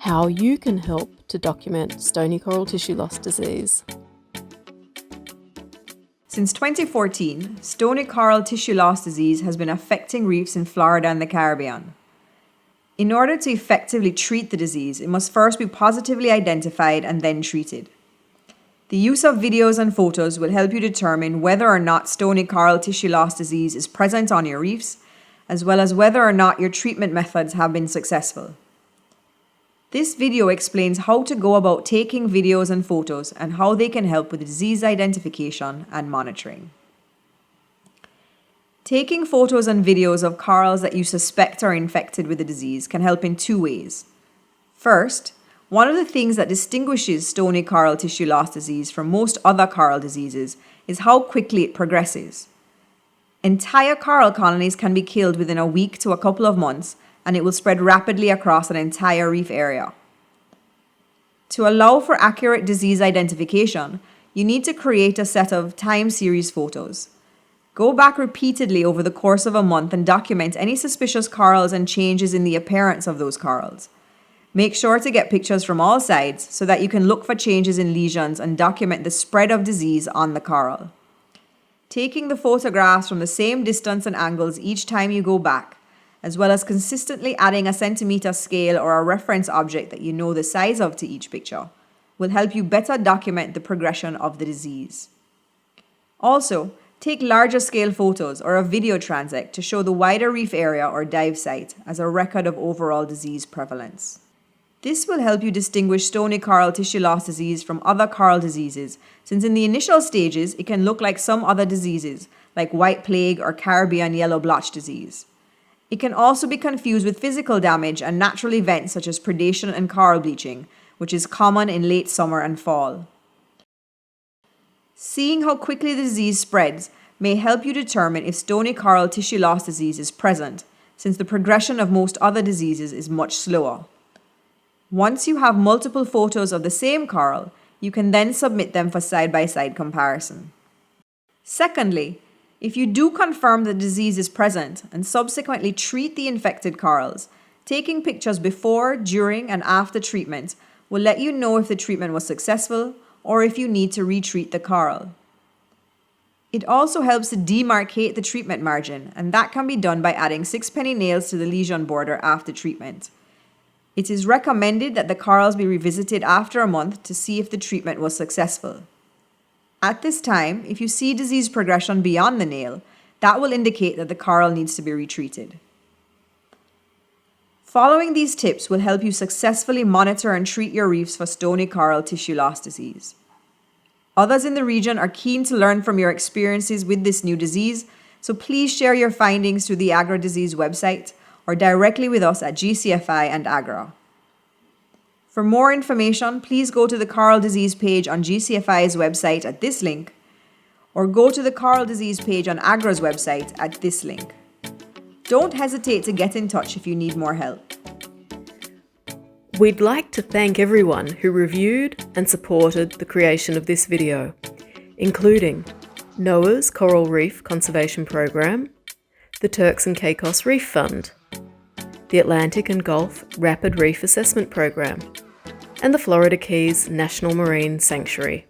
how you can help to document stony coral tissue loss disease. Since 2014, stony coral tissue loss disease has been affecting reefs in Florida and the Caribbean. In order to effectively treat the disease, it must first be positively identified and then treated. The use of videos and photos will help you determine whether or not stony coral tissue loss disease is present on your reefs, as well as whether or not your treatment methods have been successful. This video explains how to go about taking videos and photos and how they can help with disease identification and monitoring. Taking photos and videos of corals that you suspect are infected with the disease can help in two ways. First, one of the things that distinguishes stony coral tissue loss disease from most other coral diseases is how quickly it progresses. Entire coral colonies can be killed within a week to a couple of months, and it will spread rapidly across an entire reef area. To allow for accurate disease identification, you need to create a set of time series photos. Go back repeatedly over the course of a month and document any suspicious corals and changes in the appearance of those corals. Make sure to get pictures from all sides so that you can look for changes in lesions and document the spread of disease on the coral. Taking the photographs from the same distance and angles each time you go back, as well as consistently adding a centimeter scale or a reference object that you know the size of to each picture, will help you better document the progression of the disease. Also, take larger scale photos or a video transect to show the wider reef area or dive site as a record of overall disease prevalence. This will help you distinguish stony coral tissue loss disease from other coral diseases, since in the initial stages it can look like some other diseases, like white plague or Caribbean yellow blotch disease. It can also be confused with physical damage and natural events such as predation and coral bleaching, which is common in late summer and fall. Seeing how quickly the disease spreads may help you determine if stony coral tissue loss disease is present, since the progression of most other diseases is much slower. Once you have multiple photos of the same coral, you can then submit them for side-by-side comparison. Secondly, if you do confirm the disease is present and subsequently treat the infected corals, taking pictures before, during, and after treatment will let you know if the treatment was successful or if you need to retreat the coral. It also helps to demarcate the treatment margin, and that can be done by adding 6-penny nails to the lesion border after treatment. It is recommended that the corals be revisited after a month to see if the treatment was successful. At this time, if you see disease progression beyond the nail, that will indicate that the coral needs to be retreated. Following these tips will help you successfully monitor and treat your reefs for stony coral tissue loss disease. Others in the region are keen to learn from your experiences with this new disease, so please share your findings through the Agra Disease website or directly with us at GCFI and Agra. For more information, please go to the Coral Disease page on GCFI's website at this link, or go to the Coral Disease page on Agra's website at this link. Don't hesitate to get in touch if you need more help. We'd like to thank everyone who reviewed and supported the creation of this video, including NOAA's Coral Reef Conservation Program, the Turks and Caicos Reef Fund, the Atlantic and Gulf Rapid Reef Assessment Program, and the Florida Keys National Marine Sanctuary.